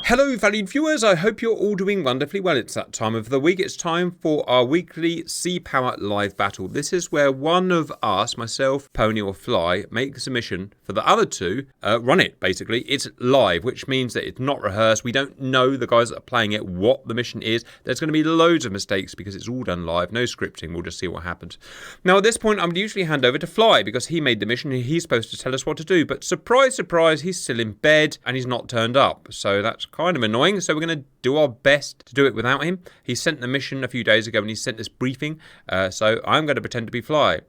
Hello valued viewers, I hope you're all doing wonderfully well. It's that time of the week. It's time for our weekly Sea Power live battle. This is where one of us, myself, Pony or Fly, makes a mission for the other two, run it basically. It's live, which means that it's not rehearsed. We don't know, the guys that are playing it, what the mission is. There's going to be loads of mistakes because it's all done live, no scripting. We'll just see what happens. Now at this point I'm usually hand over to Fly because he made the mission and he's supposed to tell us what to do. But surprise, surprise, he's still in bed and he's not turned up. So that's kind of annoying, so we're going to do our best to do it without him. He sent the mission a few days ago and he sent this briefing, so I'm going to pretend to be Fly.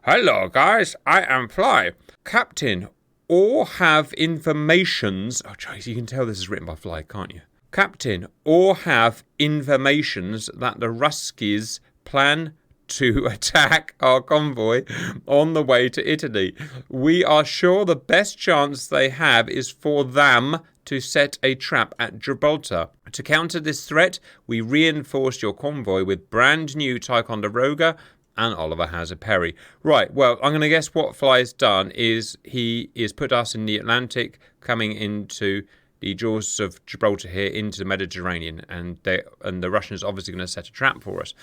Hello guys, I am Fly. Captain, all have informations... Oh jeez, you can tell this is written by Fly, can't you? Captain, all have informations that the Ruskies plan to attack our convoy on the way to Italy. We are sure the best chance they have is for them to set a trap at Gibraltar. To counter this threat, we reinforced your convoy with brand new Ticonderoga, and Oliver has a Perry. Right, well, I'm going to guess what Fly's done is he is put us in the Atlantic, coming into the jaws of Gibraltar here into the Mediterranean, and the Russians are obviously going to set a trap for us.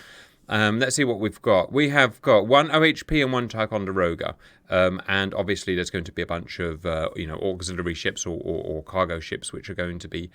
Let's see what we've got. We have got one OHP and one Ticonderoga, and obviously there's going to be a bunch of auxiliary ships or cargo ships which are going to be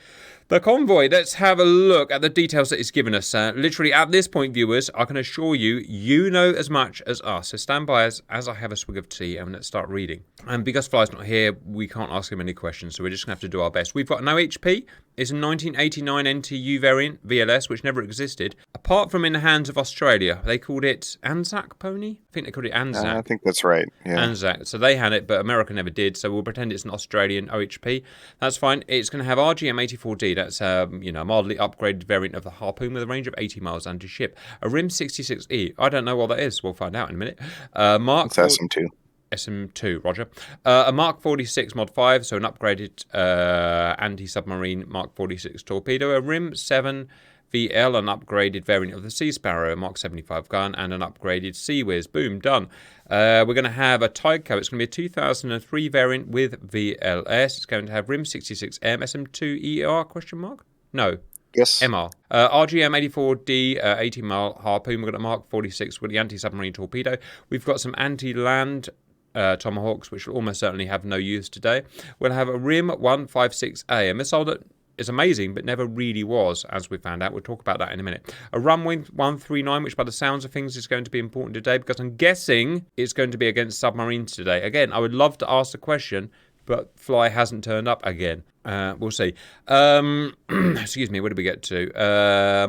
the convoy. Let's have a look at the details that it's given us. Literally at this point, viewers, I can assure you, you know as much as us. So stand by as I have a swig of tea and let's start reading. And because Fly's not here, we can't ask him any questions, so we're just going to have to do our best. We've got an OHP. It's a 1989 NTU variant, VLS, which never existed, apart from in the hands of Australia. They called it Anzac, Pony? I think they called it Anzac. I think that's right, yeah. Anzac. So they had it, but America never did, so we'll pretend it's an Australian OHP. That's fine. It's going to have RGM-84D. That's a mildly upgraded variant of the Harpoon with a range of 80 miles anti-ship. A RIM 66E. I don't know what that is. We'll find out in a minute. It's SM2. SM2, roger. A Mark 46 Mod 5, so an upgraded anti-submarine Mark 46 torpedo. A RIM 7 VL, an upgraded variant of the Sea Sparrow, a Mark 75 gun, and an upgraded Sea Whiz. Boom, done. We're going to have a Tyco. It's going to be a 2003 variant with VLS. It's going to have RIM 66M, SM2 ER, question mark? No. Yes. MR. RGM-84D, 80-mile Harpoon. We've got a Mark 46 with the anti-submarine torpedo. We've got some anti-land Tomahawks, which will almost certainly have no use today. We'll have a RIM 156A, a missile that is amazing, but never really was, as we found out. We'll talk about that in a minute. A runway 139, which by the sounds of things is going to be important today, because I'm guessing it's going to be against submarines today. Again, I would love to ask the question, but Fly hasn't turned up again. We'll see. Excuse me, where did we get to?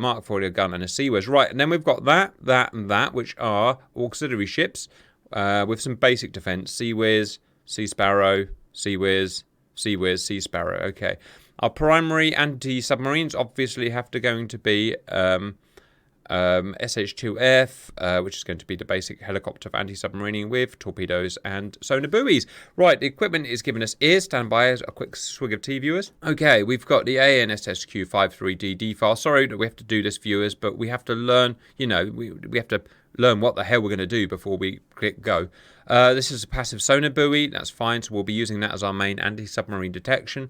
Mark 40, a gun and a Sea Whiz. Right, and then we've got that, and that, which are auxiliary ships with some basic defense. Sea Whiz, Sea Sparrow, Sea Whiz, Sea Whiz, Sea Sparrow. Okay. Our primary anti-submarines obviously have to going to be SH-2F, which is going to be the basic helicopter for anti-submarining with torpedoes and sonar buoys. Right, the equipment is given us here. Stand by as a quick swig of tea, viewers. Okay, we've got the ANSSQ-53D DFAR. Sorry that we have to do this, viewers, but we have to learn, we have to learn what the hell we're going to do before we click go. This is a passive sonar buoy. That's fine, so we'll be using that as our main anti-submarine detection.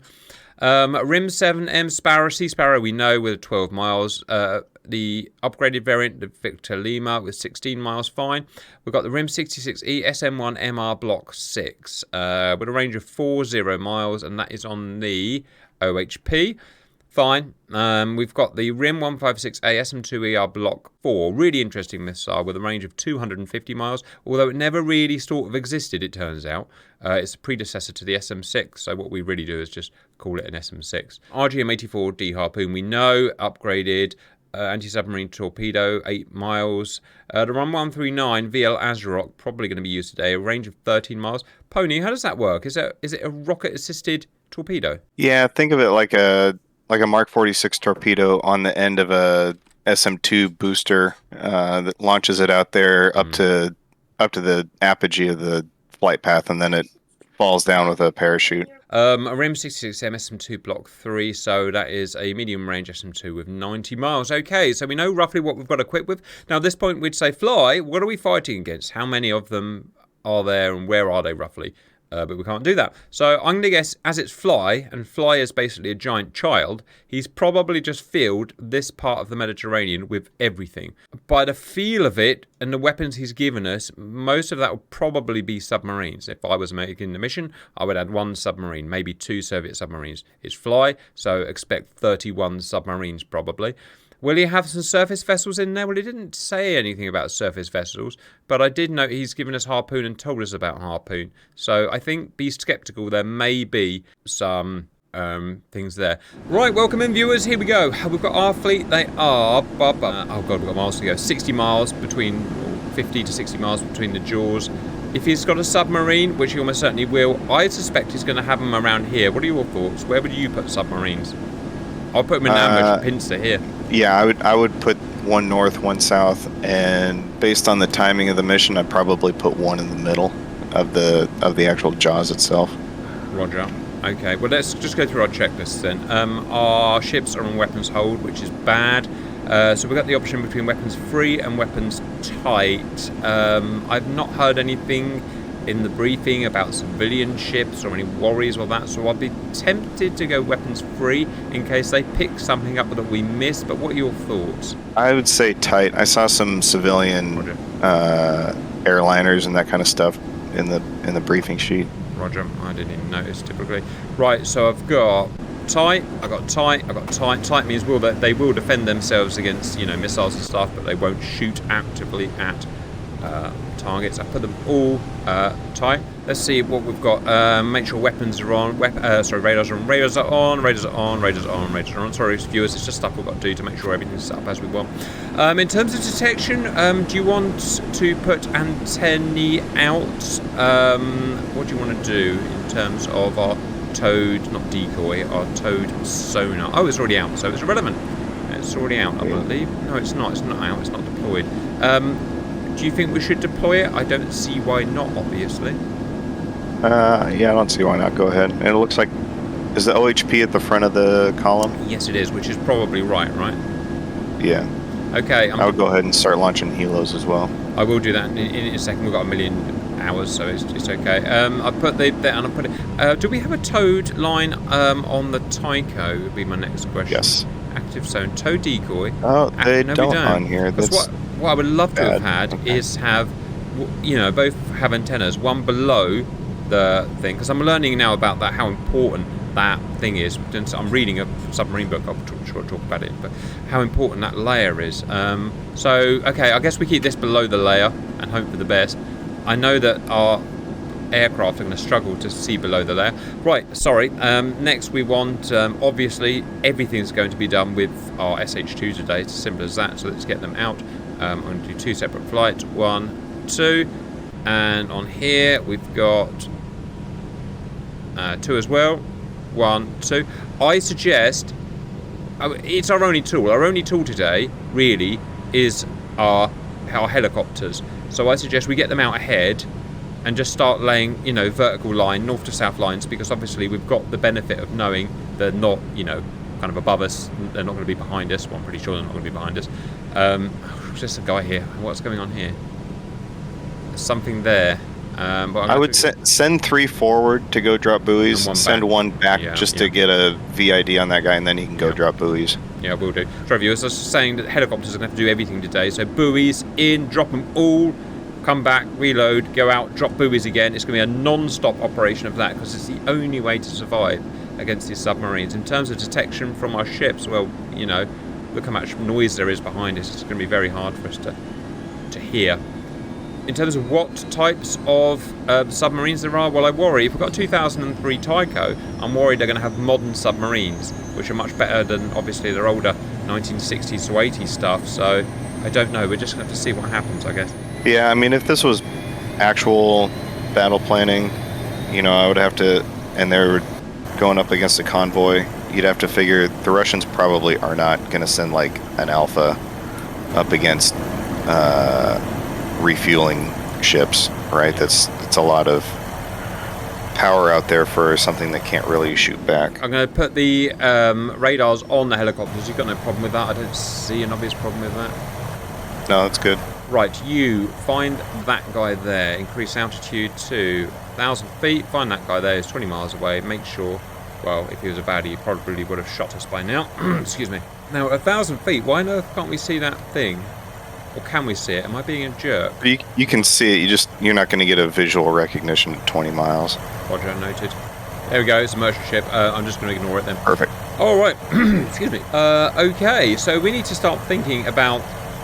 RIM 7M Sparrow, Sea Sparrow we know with 12 miles. The upgraded variant, the Victor Lima with 16 miles, fine. We've got the RIM 66E SM1 MR Block 6 with a range of 40 miles, and that is on the OHP. Fine. We've got the RIM 156A SM2ER Block 4. Really interesting missile with a range of 250 miles, although it never really sort of existed, it turns out. It's a predecessor to the SM6, so what we really do is just call it an SM6. RGM-84D Harpoon, we know, upgraded. Anti-submarine torpedo, 8 miles. The RUN 139 VL Azeroth, probably going to be used today, a range of 13 miles. Pony, how does that work? Is it a rocket-assisted torpedo? Yeah, think of it like a Mark 46 torpedo on the end of a SM2 booster that launches it out there up to the apogee of the flight path, and then it falls down with a parachute. A RIM 66M SM2 Block 3, so that is a medium-range SM2 with 90 miles. Okay, so we know roughly what we've got equipped with. Now, at this point, we'd say, Fly, what are we fighting against? How many of them are there, and where are they roughly? But we can't do that. So I'm going to guess, as it's Fly, and Fly is basically a giant child, he's probably just filled this part of the Mediterranean with everything. By the feel of it, and the weapons he's given us, most of that will probably be submarines. If I was making the mission, I would add 1 submarine, maybe 2 Soviet submarines. It's Fly, so expect 31 submarines probably. Will he have some surface vessels in there? Well, he didn't say anything about surface vessels, but I did note he's given us Harpoon and told us about Harpoon. So I think be sceptical. There may be some things there. Right, welcome in, viewers. Here we go. We've got our fleet. They are... oh, God, we've got miles to go. 60 miles between... 50 to 60 miles between the jaws. If he's got a submarine, which he almost certainly will, I suspect he's going to have them around here. What are your thoughts? Where would you put submarines? I'll put them in ambush pincer here. Yeah, I would put 1 north, 1 south, and based on the timing of the mission, I'd probably put 1 in the middle of the actual jaws itself. Roger. Okay, well, let's just go through our checklist then. Our ships are on weapons hold, which is bad. So we've got the option between weapons free and weapons tight. I've not heard anything in the briefing about civilian ships or any worries or that, so I'd be tempted to go weapons free in case they pick something up that we missed. But what are your thoughts? I would say tight. I saw some civilian airliners and that kind of stuff in the briefing sheet. Roger, I didn't even notice typically. Right, so I've got tight, I've got tight. Tight means that they will defend themselves against, missiles and stuff, but they won't shoot actively at targets. I put them all tight. Let's see what we've got. Make sure weapons are on. Radars are on. Radars are on. Radars are on. Radars are on. Radars are on. Sorry, viewers, it's just stuff we've got to do to make sure everything's set up as we want. In terms of detection, do you want to put antennae out? What do you want to do in terms of our towed, not decoy, our towed sonar? Oh, it's already out, so it's irrelevant. It's already out, I believe. No, it's not. It's not out. It's not deployed. Do you think we should deploy it? I don't see why not, obviously. Yeah, I don't see why not. Go ahead. And it looks like, is the OHP at the front of the column? Yes, it is, which is probably right? Yeah. Okay. I would go ahead and start launching helos as well. I will do that in a second. We've got 1 million hours, so it's okay. I put and I put it. Do we have a towed line on the Tycho? Would be my next question. Yes. Active zone tow decoy. Oh, they don't on here. That's what I would love to have had is have, both have antennas, one below the thing, because I'm learning now about that, how important that thing is. I'm reading a submarine book, I'll talk about it, but how important that layer is. So, okay, I guess we keep this below the layer and hope for the best. I know that our aircraft are going to struggle to see below the layer. Right, sorry. Next we want, obviously, everything's going to be done with our SH2 today. It's as simple as that, so let's get them out. I'm going to do 2 separate flights. 1, 2. And on here, we've got 2 as well. 1, 2. I suggest, it's our only tool. Our only tool today, really, is our helicopters. So I suggest we get them out ahead and just start laying, vertical line, north to south lines, because obviously we've got the benefit of knowing they're not, kind of above us. They're not going to be behind us. Well, I'm pretty sure they're not going to be behind us. There's just a guy here. What's going on here? There's something there. But I would send 3 forward to go drop buoys. Send 1 back to get a VID on that guy, and then he can go drop buoys. Yeah, we'll do. Sorry, viewers, I was saying that helicopters are going to have to do everything today. So buoys in, drop them all, come back, reload, go out, drop buoys again. It's going to be a non-stop operation of that, because it's the only way to survive against these submarines. In terms of detection from our ships, well, look how much noise there is behind us. It's going to be very hard for us to hear. In terms of what types of submarines there are, well, I worry. If we've got 2003 Tycho, I'm worried they're going to have modern submarines, which are much better than, obviously, their older 1960s to 80s stuff. So, I don't know. We're just going to have to see what happens, I guess. Yeah, I mean, if this was actual battle planning, I would have to, and they're going up against a convoy, you'd have to figure the Russians probably are not going to send, like, an Alpha up against refueling ships, right? That's a lot of power out there for something that can't really shoot back. I'm going to put the radars on the helicopters. You've got no problem with that? I don't see an obvious problem with that. No, that's good. Right, you find that guy there. Increase altitude to 1,000 feet. Find that guy there. He's 20 miles away. Make sure. Well, if he was a baddie, he probably would have shot us by now. Excuse me. Now, 1,000 feet. Why on earth can't we see that thing? Or can we see it? Am I being a jerk? You can see it. You're not going to get a visual recognition at 20 miles. Roger, noted. There we go. It's a merchant ship. I'm just going to ignore it then. Perfect. All right. Excuse me. Okay. So we need to start thinking about.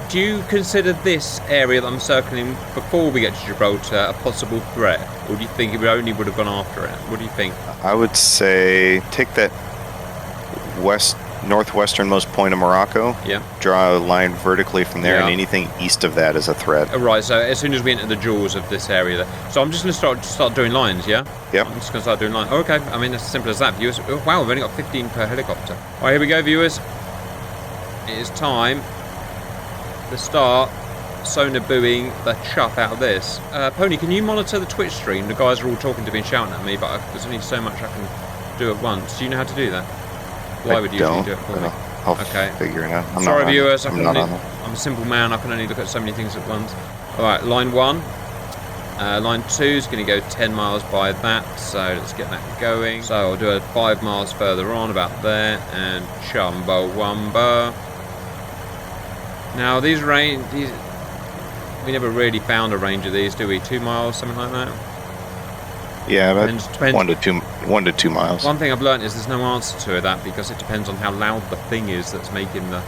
Do you consider this area that I'm circling before we get to Gibraltar a possible threat, or do you think it only would have gone after it? What do you think? I would say take that northwesternmost point of Morocco. Yeah. Draw a line vertically from there, Yeah. and anything east of that is a threat. Right. So as soon as we enter the jaws of this area, there. So I'm just going to start doing lines. Yeah. Yep. I'm just going to start doing lines. Oh, okay. I mean, it's as simple as that, viewers. Oh, wow, we've only got 15 per helicopter. All right, here we go, viewers. It is time. The start sonar buoying the chuff out of this. Pony, can you monitor the Twitch stream? The guys are all talking to me and shouting at me, but there's only so much I can do at once. Do you know how to do that? Well, I would usually do it for me. I'll Okay. figure it out. Sorry, viewers. I'm I'm a simple man. I can only look at so many things at once. All right, line 1. Line 2 is going to go 10 miles by that, so let's get that going. So I'll do it 5 miles further on, about there, and Chumbawamba. Now these we never really found a range of these, do we? 2 miles, something like that. Yeah, about Depends. 1 to 2 miles. One thing I've learned is there's no answer to that because it depends on how loud the thing is that's making the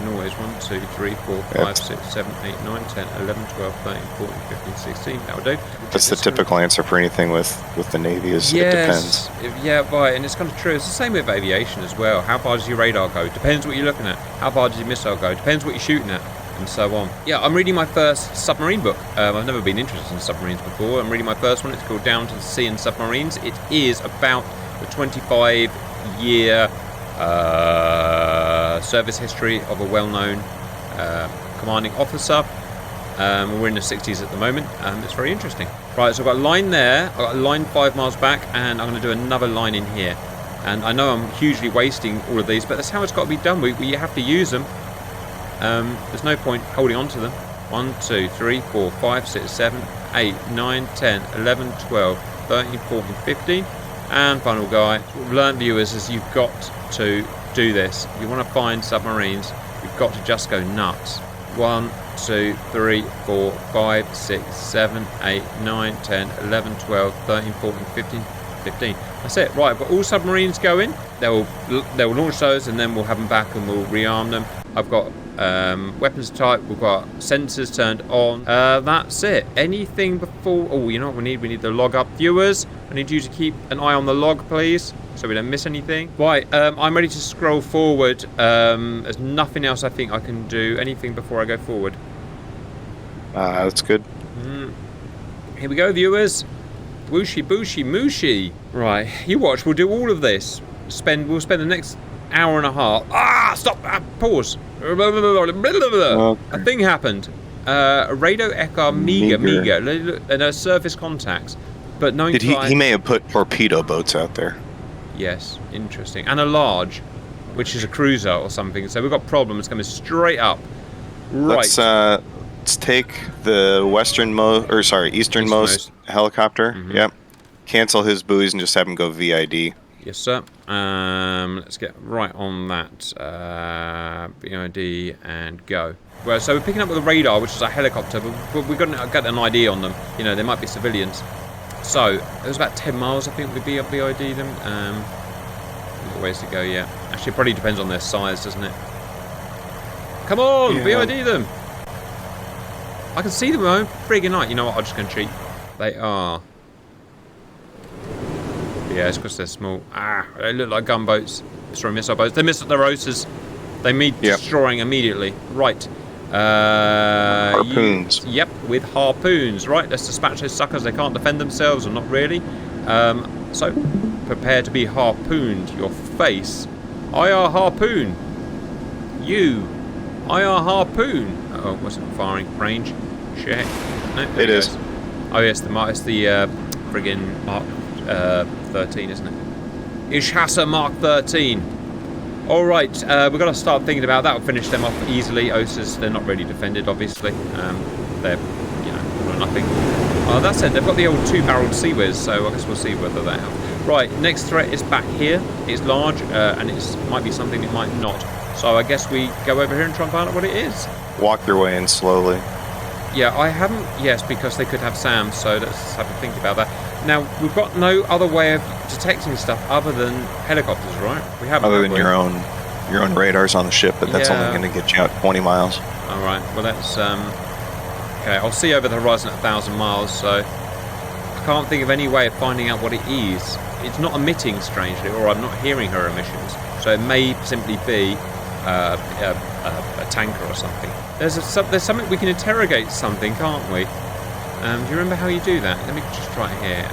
noise. 1, 2, 3, 4, 5, 6, 7, 8, 9, 10, 11, 12, 13, 14, 15, 16. That'll do. That's the typical answer for anything with the Navy is it depends. Yeah, right, and it's kind of true. It's the same with aviation as well. How far does your radar go? Depends what you're looking at. How far does your missile go? Depends what you're shooting at, and so on. Yeah, I'm reading my first submarine book. I've never been interested in submarines before. I'm reading my first one. It's called Down to the Sea and Submarines. It is about the 25-year service history of a well-known commanding officer. We're in the 60s at the moment. It's very interesting. Right, so I've got a line there. I've got a line 5 miles back, and I'm going to do another line in here. And I know I'm hugely wasting all of these, but that's how it's got to be done. You have to use them. There's no point holding on to them. 1, 2, 3, 4, 5, 6, 7, 8, 9, 10, 11, 12, 13, 14, 15. And final guy. What we've learned, viewers, is you've got to do this. If you want to find submarines, you've got to just go nuts. 1, 2, 3, 4, 5, 6, 7, 8, 9, 10, 11, 12, 13, 14, 15, 15. That's it. Right, I've got all submarines going. They'll launch those, and then we'll have them back and we'll rearm them. I've got weapons type. We've got sensors turned on. That's it. Anything before? Oh, you know what we need? We need the log up, viewers. I need you to keep an eye on the log, please, so we don't miss anything. Right, I'm ready to scroll forward. There's nothing else I think I can do. Anything before I go forward? That's good. Here we go, viewers. Wooshy, booshy, mooshy. Right, you watch. We'll do all of this. We'll spend the next hour and a half. Stop. Pause. A thing happened. Radio Echo Miga, and surface contacts. But no. He may have put torpedo boats out there. Yes, interesting. And a large, which is a cruiser or something. So we've got problems coming straight up. Right. Let's take the easternmost helicopter. Mm-hmm. Yep. Cancel his buoys and just have him go VID. Yes, sir. Let's get right on that. VID and go. Well, so we're picking up with a radar, which is a helicopter, but we've got an idea on them. You know, they might be civilians. So it was about 10 miles, I think, would be up VID them. Little ways to go, yeah. Actually, it probably depends on their size, doesn't it? Come on, yeah. VID them. I can see them my own friggin' night. You know what? I'm just going to cheat. They are. Yeah, it's because they're small. They look like gunboats. Destroying missile boats. They miss the rotors. They need destroying immediately. Right. Harpoons. Yep, with harpoons. Right, let's dispatch those suckers. They can't defend themselves, or not really. So, prepare to be harpooned. Your face. IR harpoon. You. IR harpoon. Uh-oh, wasn't firing range. Check. No, it is. Oh yes, it's the friggin' Mark 13, isn't it? Ishasa Mark 13. All right, we've got to start thinking about that. We'll finish them off easily. Osas, they're not really defended, obviously. They're, you know, nothing. That said, they've got the old 2-barreled Seawiz, so I guess we'll see whether they help. Right, next threat is back here. It's large, and it might be something, it might not. So I guess we go over here and try and find out what it is. Walk your way in slowly. Yeah, I haven't... Yes, because they could have SAM, so let's have a think about that. Now, we've got no other way of detecting stuff other than helicopters, right? We haven't. Other than your own radars on the ship, but that's only going to get you out 20 miles. All right, well, that's... Okay, I'll see over the horizon at 1,000 miles, so... I can't think of any way of finding out what it is. It's not emitting, strangely, or I'm not hearing her emissions. So it may simply be a tanker or something. There's something we can interrogate something, can't we? Do you remember how you do that? Let me just try it here.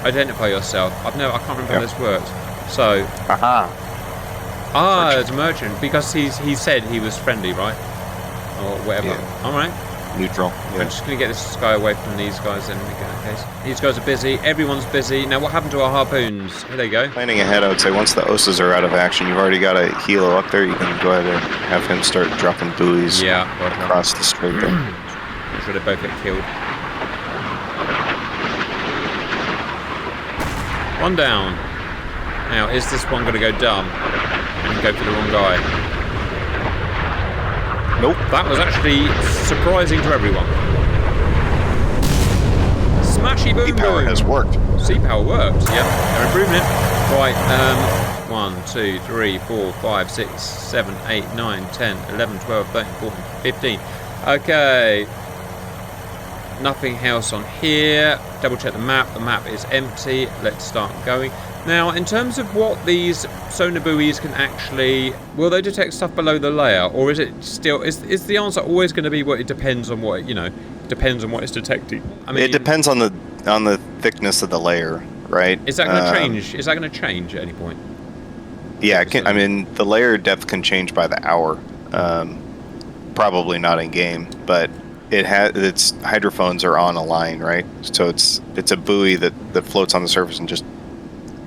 Identify yourself. I can't remember how this works. So. Merchant. It's a merchant because he said he was friendly, right? Or whatever. Yeah. All right. Neutral. Yeah. I'm just going to get this guy away from these guys then. In case. These guys are busy. Everyone's busy. Now, what happened to our harpoons? Here they go. Planning ahead, I would say once the OSAs are out of action, you've already got a helo up there. You can go ahead and have him start dropping buoys across the strait there. I'm sure they both get killed. One down. Now, is this one going to go dumb and go for the wrong guy? Nope. That was actually surprising to everyone. Smashy boom boom. Sea power has worked. Sea power works. Yep, they're improving it. Right. 1, 2, 3, 4, 5, 6, 7, 8, 9, 10, 11, 12, 13, 14, 15. Okay. Nothing else on here. Double check the map. The map is empty. Let's start going. Now, in terms of what these sonar buoys can actually... Will they detect stuff below the layer? Or is it still... Is the answer always going to be what it depends on what, depends on what it's detecting? I mean, it depends on the thickness of the layer, right? Is that going to change? Is that going to change at any point? Yeah, the layer depth can change by the hour. Probably not in game, but its hydrophones are on a line, right? So it's a buoy that floats on the surface and just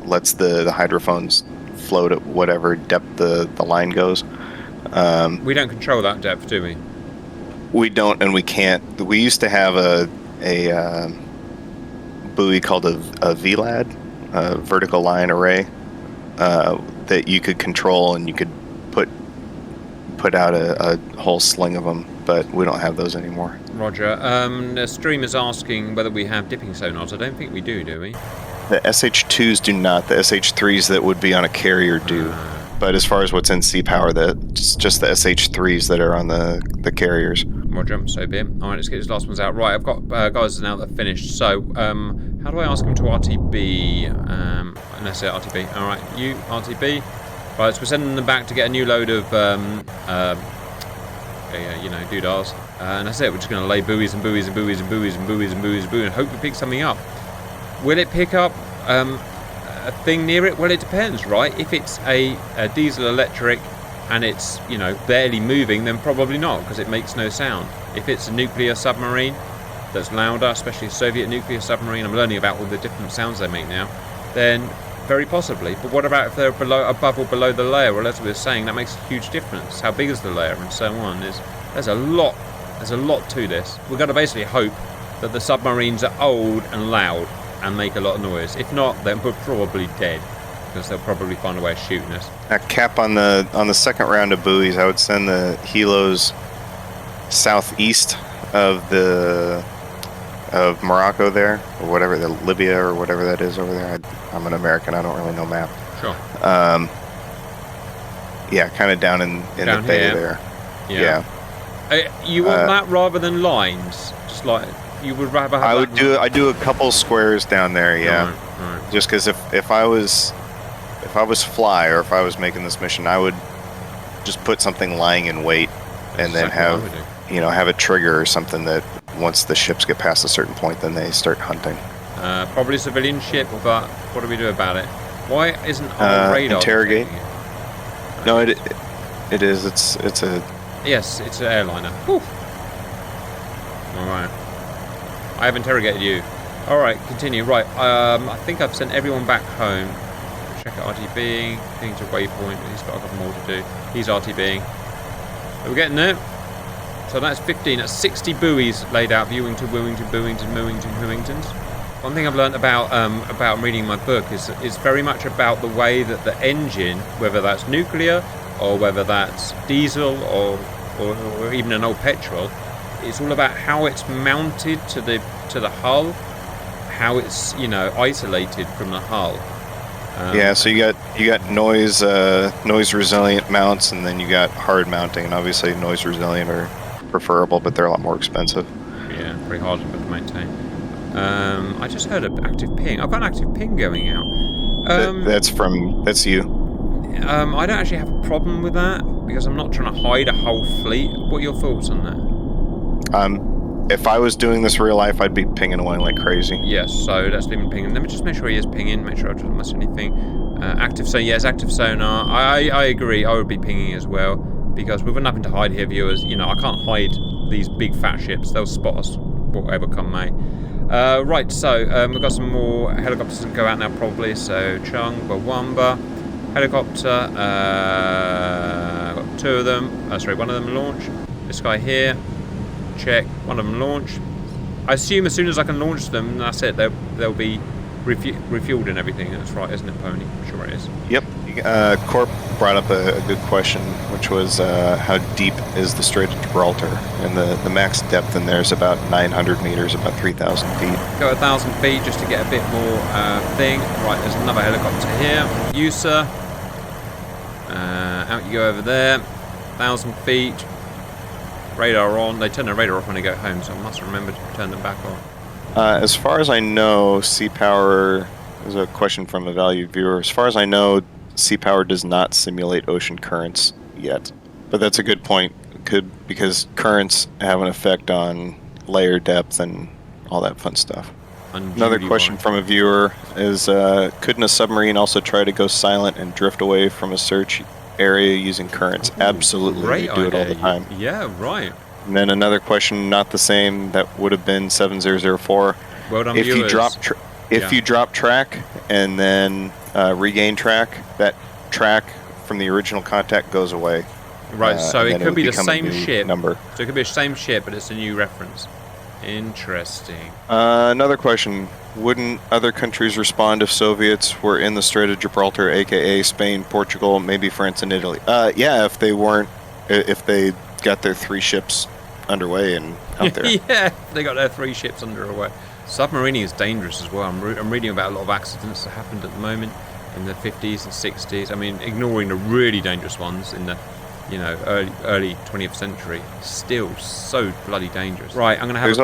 lets the hydrophones float at whatever depth the line goes. We don't control that depth, do we? We don't, and we can't. We used to have a buoy called a VLAD, a vertical line array, that you could control, and you could put out a whole sling of them, but we don't have those anymore. Roger. The stream is asking whether we have dipping sonars. I don't think we do we? The SH2s do not. The SH3s that would be on a carrier do. But as far as what's in sea power, it's just the SH3s that are on the carriers. Roger, so be it. Alright, let's get these last ones out. Right, I've got guys now that are finished. So, how do I ask them to RTB? And that's it, RTB. Alright, you, RTB. Right, so we're sending them back to get a new load of, doodahs. And that's it, we're just going to lay buoys and buoys and buoys and buoys and buoys and buoys and buoys and hope we pick something up. Will it pick up a thing near it? Well, it depends, right? If it's a diesel electric and it's, barely moving, then probably not, because it makes no sound. If it's a nuclear submarine that's louder, especially a Soviet nuclear submarine, I'm learning about all the different sounds they make now, then very possibly. But what about if they're above or below the layer? Well, as we were saying, that makes a huge difference. How big is the layer and so on? There's a lot to this. We've got to basically hope that the submarines are old and loud and make a lot of noise. If not, then we're probably dead, because they'll probably find a way of shooting us. Cap on the second round of buoys, I would send the helos southeast of Morocco there, or whatever, the Libya or whatever that is over there. I'm an American, I don't really know map. Sure. Yeah, kind of down in the bay there. Yeah. You want that rather than lines? Just like you would rather have. I do a couple squares down there. Yeah. Right. Just because if I was fly, or if I was making this mission, I would just put something lying in wait, and then have a trigger or something that once the ships get past a certain point, then they start hunting. Probably a civilian ship, but what do we do about it? Why isn't our radar interrogate? No, it is. It's a. Yes, it's an airliner. Whew. All right. I have interrogated you. All right, continue. Right. I think I've sent everyone back home. Check out RTBing. Things a waypoint. He's got a couple more to do. He's RTBing. Are we getting there? So that's 15. That's 60 buoys laid out, viewing to Wooington, Booington, Mooington, Wooingtons. One thing I've learned about reading my book is it's very much about the way that the engine, whether that's nuclear or whether that's diesel or even an old petrol, it's all about how it's mounted to the hull, how it's isolated from the hull. Yeah, so you got noise resilient mounts, and then you got hard mounting, and obviously noise resilient are preferable, but they're a lot more expensive. Yeah, pretty hard to maintain. I just heard an active ping. I've got an active ping going out. That's you. I don't actually have a problem with that because I'm not trying to hide a whole fleet. What are your thoughts on that? If I was doing this real life, I'd be pinging away like crazy. Yes, so let's leave him pinging. Let me just make sure he is pinging, make sure I don't miss anything. Active, so yes, active sonar. I agree, I would be pinging as well, because we've got nothing to hide here, viewers. I can't hide these big fat ships. They'll spot us, whatever come may. Right, so we've got some more helicopters that go out now probably. So Chumbawamba helicopter, got 2 of them. Sorry, 1 of them launch. This guy here. Check, 1 of them launched. I assume as soon as I can launch them, that's it. They'll be refueled and everything. That's right, isn't it, Pony? I'm sure it is. Yep. Corp brought up a good question, which was how deep is the Strait of Gibraltar? And the max depth in there is about 900 meters, about 3,000 feet. Go 1,000 feet just to get a bit more thing. Right, there's another helicopter here. You, sir. Out you go over there. 1,000 feet. Radar on. They turn the radar off when they go home, so I must remember to turn them back on. As far as I know, Sea Power is a question from a valued viewer. As far as I know, Sea Power does not simulate ocean currents yet. But that's a good point. Because currents have an effect on layer depth and all that fun stuff. Another question from a viewer is, couldn't a submarine also try to go silent and drift away from a search area using currents? Ooh, absolutely. They do it all the time. Yeah, right. And then another question, not the same, that would have been 7004. Well done, if viewers. You drop track and then regain track, that track from the original contact goes away. Right, so it could be the same ship. Number. So it could be the same ship, but it's a new reference. Interesting. Another question. Wouldn't other countries respond if Soviets were in the Strait of Gibraltar, aka Spain, Portugal, maybe France and Italy? Yeah, if they got their 3 ships underway and out there. Yeah, they got their 3 ships underway. Submarining is dangerous as well. I'm reading about a lot of accidents that happened at the moment in the 50s and 60s. I mean, ignoring the really dangerous ones in the early 20th century, still so bloody dangerous. Right, I'm gonna have.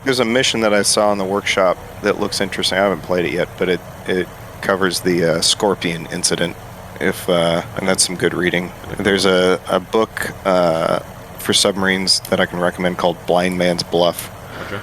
There's a mission that I saw in the workshop that looks interesting. I haven't played it yet, but it covers the Scorpion incident. And that's some good reading. There's a book for submarines that I can recommend called Blind Man's Bluff. Roger.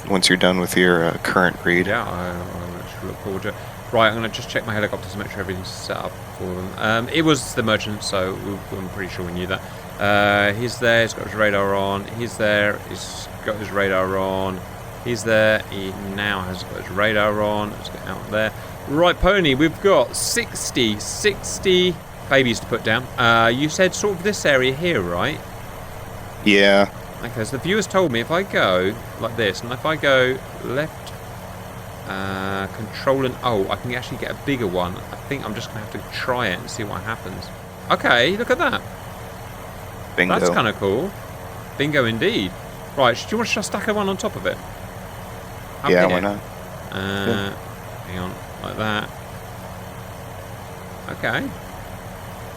Once you're done with your current read. Yeah, I should look forward to it. Right, I'm going to just check my helicopters to make sure everything's set up for them. It was the merchant, so I'm pretty sure we knew that. He's there, he's got his radar on. He's there, he's got his radar on. He's there, he now has got his radar on. Let's get out there. Right, Pony, we've got 60 babies to put down. You said sort of this area here, right? Yeah. Okay, so the viewers told me if I go like this, and if I go left, control and I can actually get a bigger one. I think I'm just going to have to try it and see what happens. Okay, look at that. Bingo. That's kind of cool. Bingo indeed. Right, do you want to stack one on top of it? Yeah, why not? Hang on, like that. Okay.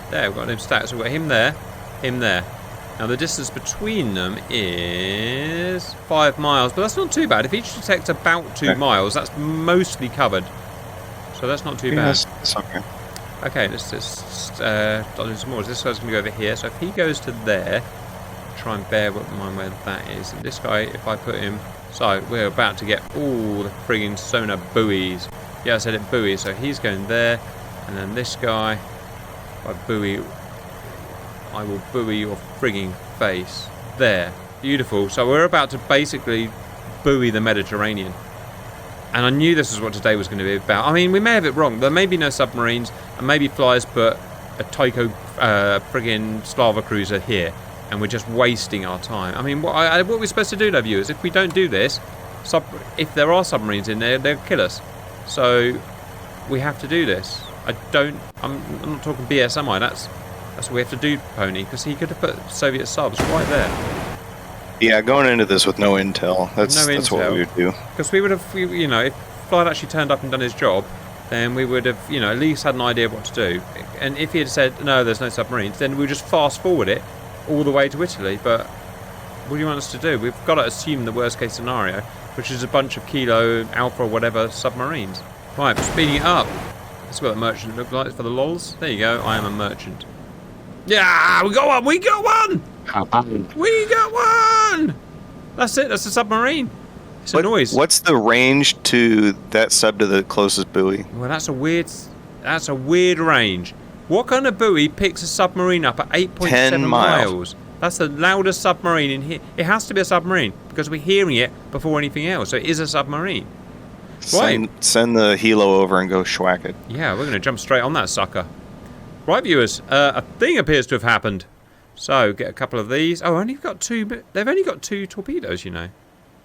There, we've got him stacked. So we've got him there. Now the distance between them is 5 miles, but that's not too bad. If each detects about 2 miles, that's mostly covered. So that's not too bad. That's okay. Okay, let's just do some more. This guy's going to go over here. So if he goes to there, try and bear in mind where that is. And this guy, if I put him... So we're about to get all the frigging sonar buoys. Yeah, I said it buoys. So he's going there. And then this guy, if I buoy... I will buoy your frigging face. There. Beautiful. So we're about to basically buoy the Mediterranean. And I knew this is what today was going to be about. I mean, we may have it wrong. There may be no submarines and maybe flyers, but a Tyco friggin' Slava cruiser here. and we're just wasting our time. I mean, what are we supposed to do, though, viewers? If we don't do this, if there are submarines in there, they'll kill us. So we have to do this. I'm not talking BS, am I? That's what we have to do, Pony, because he could have put Soviet subs right there. Yeah, going into this with no intel, that's what we would do. Because we would have, you know, if Fly had actually turned up and done his job, then we would have, you know, at least had an idea of what to do. And if he had said, no, there's no submarines, then we would just fast forward it all the way to Italy. But what do you want us to do? We've got to assume the worst case scenario, which is a bunch of Kilo, Alpha, or whatever submarines. Right, speeding it up. That's what the merchant looked like for the lols. There you go, I am a merchant. Yeah, we got one! We got one! We got one! That's it, that's a submarine. It's a noise. What's the range to that sub to the closest buoy? Well, that's a weird range. What kind of buoy picks a submarine up at 8.7 miles? That's the loudest submarine in here. It has to be a submarine because we're hearing it before anything else. So it is a submarine. Right. Send the helo over and go schwack it. Yeah, we're going to jump straight on that sucker. Right, viewers, a thing appears to have happened. So, get a couple of these. Oh, they've only got 2 torpedoes, you know.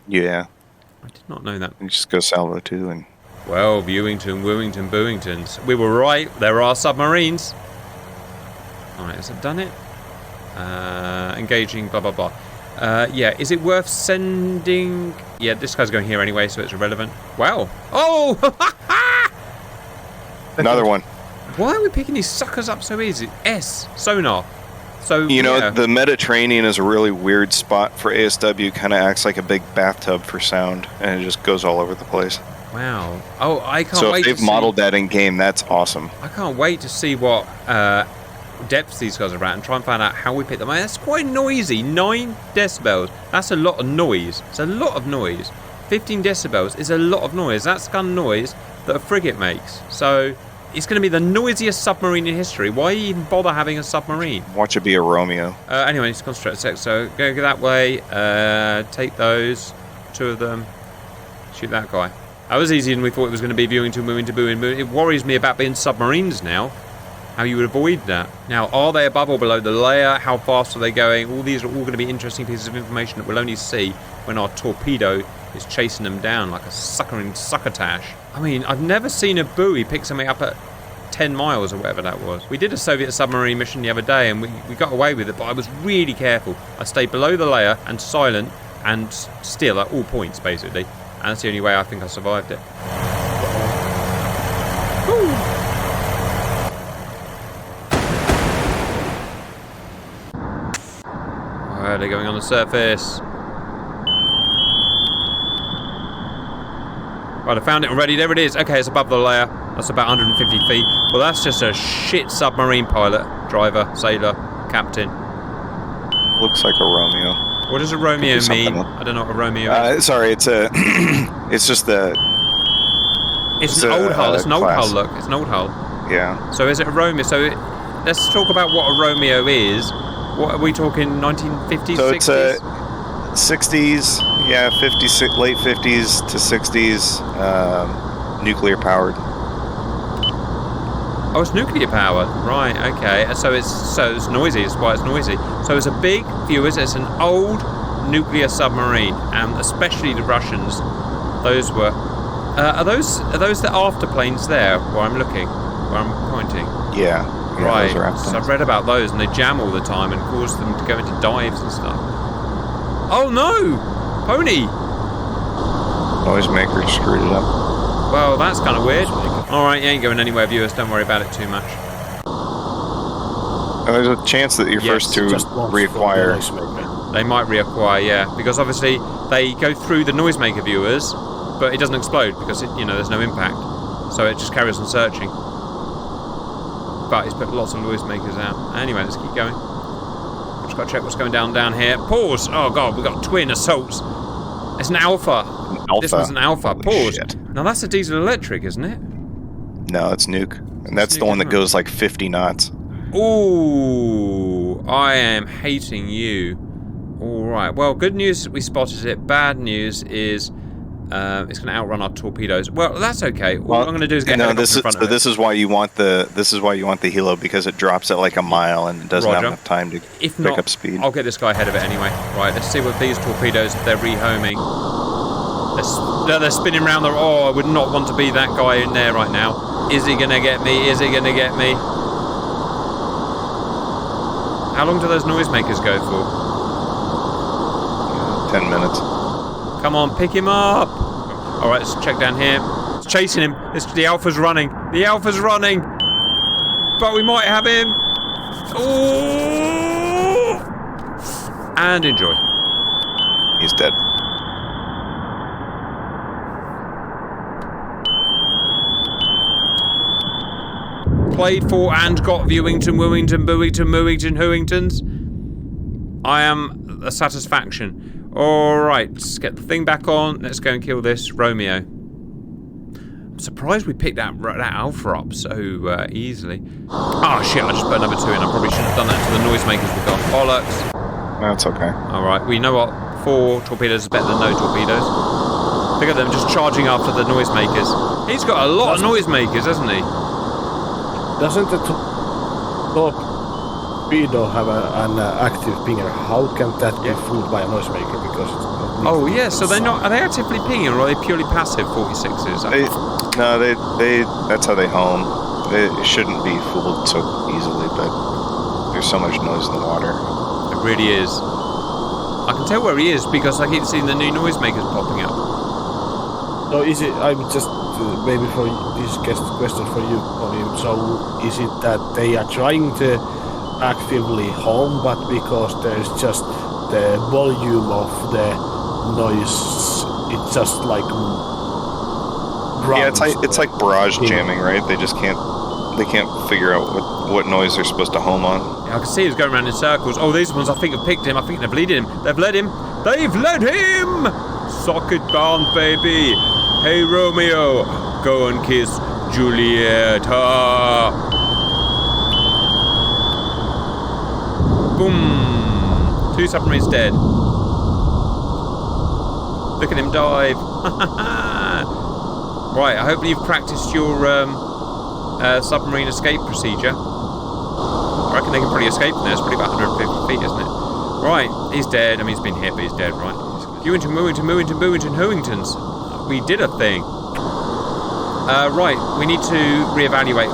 Yeah. I did not know that. You just go salvo 2 and... Well, Viewington, Wooington, Booingtons. We were right, there are submarines. Alright, has it done it? Engaging, blah, blah, blah. Yeah, is it worth sending... Yeah, this guy's going here anyway, so it's irrelevant. Wow. Oh! Another one. Why are we picking these suckers up so easy? Sonar. So, you know, the Mediterranean is a really weird spot for ASW. Kind of acts like a big bathtub for sound, and it just goes all over the place. Wow. Oh, I can't wait to see... So if they've modeled that in game, that's awesome. I can't wait to see what depths these guys are at and try and find out how we pick them. I mean, that's quite noisy. 9 decibels. That's a lot of noise. It's a lot of noise. 15 decibels is a lot of noise. That's the kind of noise that a frigate makes. So... It's going to be the noisiest submarine in history. Why even bother having a submarine? Watch it be a Romeo. Anyway, I need to concentrate a sec. So go that way. Take those. 2 of them. Shoot that guy. That was easier than we thought it was going to be. Viewing to moving to booing. It worries me about being submarines now. How you would avoid that. Now, are they above or below the layer? How fast are they going? All these are all going to be interesting pieces of information that we'll only see when our torpedo is chasing them down like a succotash. I mean, I've never seen a buoy pick something up at 10 miles or whatever that was. We did a Soviet submarine mission the other day and we got away with it, but I was really careful. I stayed below the layer and silent and still at all points, basically. And that's the only way I think I survived it. Alright, they're going on the surface. Right, I found it already. There it is. Okay, it's above the layer. That's about 150 feet. Well, that's just a shit submarine pilot, driver, sailor, captain. Looks like a Romeo. What does a Romeo mean? I don't know what a Romeo is. Sorry, it's a... it's just the... It's an old hull. It's an old hull, look. It's an old hull. Yeah. So is it a Romeo? So let's talk about what a Romeo is. What are we talking, 1950s, so 60s? It's a 60s, yeah, 50s, late 50s to 60s, nuclear powered. Oh, it's nuclear powered, right? Okay, so it's noisy. That's why it's noisy. So it's a big, viewers. It's an old nuclear submarine, and especially the Russians. Those were. Are those the afterplanes there? Where I'm looking, where I'm pointing. Yeah. Right. So I've read about those, and they jam all the time and cause them to go into dives and stuff. Oh no, Pony! Noisemaker screwed it up. Well, that's kind of weird. Alright, you ain't going anywhere, viewers. Don't worry about it too much. There's a chance that your first 2 reacquire. They might reacquire, yeah. Because obviously they go through the noisemaker, viewers, but it doesn't explode because, there's no impact. So it just carries on searching. But it's put lots of noisemakers out. Anyway, let's keep going. Just got to check what's going down here. Pause! Oh god, we've got twin assaults. It's an Alpha. This one's an Alpha. Holy Pause. Shit. Now that's a diesel electric, isn't it? No, it's nuke. And that's the one that goes like 50 knots. Ooh, I am hating you. Alright, well, good news we spotted it. Bad news is It's going to outrun our torpedoes. Well, that's okay. All I'm going to do is get a helicopter in front of it. This is why you want the helo, because it drops at like a mile and it doesn't have enough time to pick up speed. I'll get this guy ahead of it anyway. Right, let's see what these torpedoes, if they're rehoming. They're spinning around. Oh, I would not want to be that guy in there right now. Is he going to get me? Is he going to get me? How long do those noisemakers go for? 10 minutes. Come on, pick him up. All right, let's check down here. It's chasing him. The Alpha's running. The Alpha's running. But we might have him. Oh! And enjoy. He's dead. Played for and got Wewingtons. I am a satisfaction. Alright, let's get the thing back on. Let's go and kill this Romeo. I'm surprised we picked that Alpha up so easily. Oh shit, I just put number 2 in. I probably shouldn't have done that until the noisemakers were gone. Bollocks. That's okay. Alright, we know what 4 torpedoes is better than no torpedoes. Look at them just charging after the noisemakers. He's got a lot of noisemakers, hasn't he? Doesn't the torpedo have an active pinger? How can that be fooled by a noisemaker? Because it's so they're not. Are they actively pinging, or are they purely passive 46s? They that's how they home. They shouldn't be fooled so easily, but there's so much noise in the water. It really is. I can tell where he is because I keep seeing the new noisemakers popping up. So is it? I'm just maybe for this question for you, Tony. So is it that they are trying to actively home, but because there's just the volume of the noise, it's just like it's like barrage jamming, right? They just can't figure out what noise they're supposed to home on. Yeah, I can see he's going around in circles. Oh, these ones I think have picked him. I think they've led him. They've led him. Socket bound, baby. Hey Romeo, go and kiss Julieta. Boom! 2 submarines dead. Look at him dive. Right, I hope you've practiced your submarine escape procedure. I reckon they can probably escape from there. It's probably about 150 feet, isn't it? Right, he's dead. I mean, he's been hit, but he's dead, right? Hewingtons. We did a thing. Right, we need to reevaluate.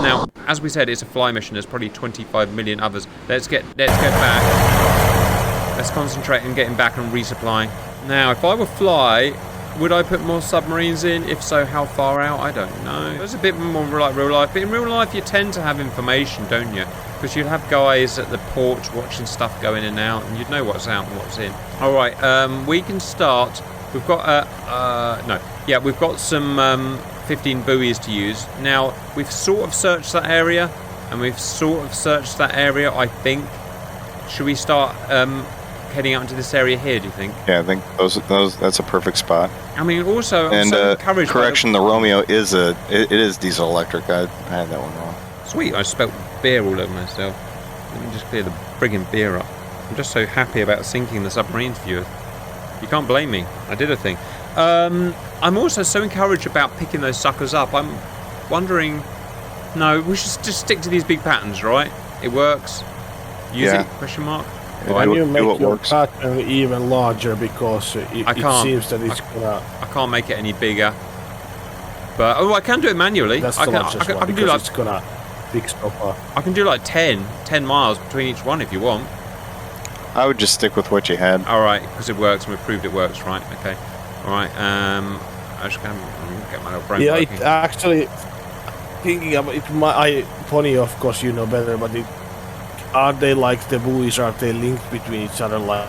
Now, as we said, it's a fly mission. There's probably 25 million others. Let's get back. Let's concentrate on getting back and resupplying. Now, if I were fly, would I put more submarines in? If so, how far out? I don't know. It's a bit more like real life. But in real life, you tend to have information, don't you? Because you'd have guys at the ports watching stuff go in and out, and you'd know what's out and what's in. All right, we can start. We've got we've got some 15 buoys to use. Now, we've sort of searched that area, I think. Should we start heading out into this area here, do you think? Yeah, I think that's a perfect spot. I mean, also, I'm so encouraged. Correction, the Romeo is diesel electric. I had that one wrong. Sweet, I spelt beer all over myself. Let me just clear the friggin' beer up. I'm just so happy about sinking the submarines, viewers. You can't blame me. I did a thing. I'm also so encouraged about picking those suckers up. I'm wondering... No, we should just stick to these big patterns, right? It works. Use it? Question mark. Can you make your pattern even larger, because it seems that it's gonna... I can't make it any bigger. But I can do it manually. That's I the can do like... it's gonna fix up. I can do like 10 miles between each one if you want. I would just stick with what you had. Alright, because it works and we've proved it works, right? Okay. Alright, I just can't get my little brain working. It actually... Thinking about it, Pony, of course, you know better, but are they like the buoys? Are they linked between each other? Like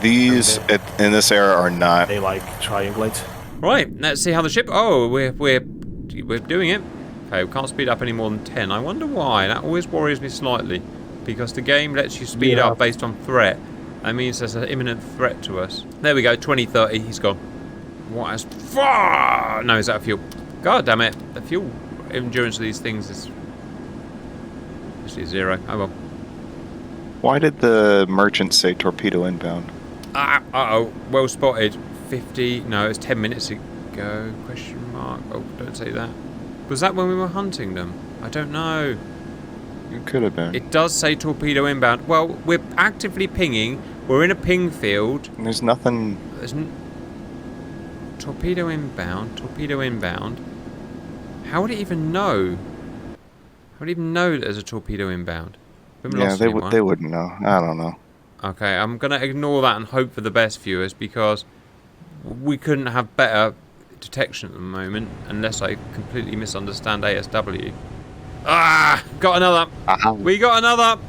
these in this era are not. They like triangulate. Right, let's see how the ship. Oh, we're doing it. Okay, we can't speed up any more than 10. I wonder why. That always worries me slightly, because the game lets you speed up based on threat. That means there's an imminent threat to us. There we go. 2030. He's gone. What as far? No, is that fuel? God damn it. The fuel endurance of these things is actually 0. Oh well. Why did the merchant say torpedo inbound? Uh-oh. Well spotted. 50. No, it's 10 minutes ago. Question mark. Oh, don't say that. Was that when we were hunting them? I don't know. It could have been. It does say torpedo inbound. Well, we're actively pinging. We're in a ping field. And there's nothing. Torpedo inbound. Torpedo inbound. How would it even know? How would it even know that there's a torpedo inbound? Yeah, they wouldn't know. I don't know. Okay, I'm going to ignore that and hope for the best, viewers, because we couldn't have better detection at the moment, unless I completely misunderstand ASW. Ah! Got another! Uh-huh. We got another!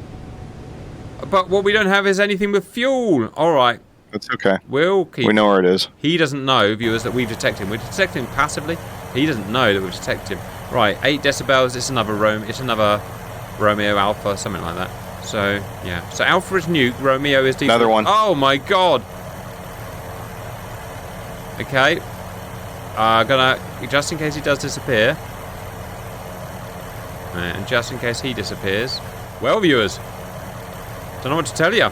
But what we don't have is anything with fuel. Alright. That's okay. We'll keep... We know where it is. He doesn't know, viewers, that we've detected him. We're detecting him passively. He doesn't know that we've detected him. Right, 8 decibels. It's another Romeo Alpha, something like that. So, yeah. So Alpha is nuke, Romeo is... Another one. Oh, my God! Okay. Gonna... Just in case he does disappear. And just in case he disappears. Well, viewers. Don't know what to tell you.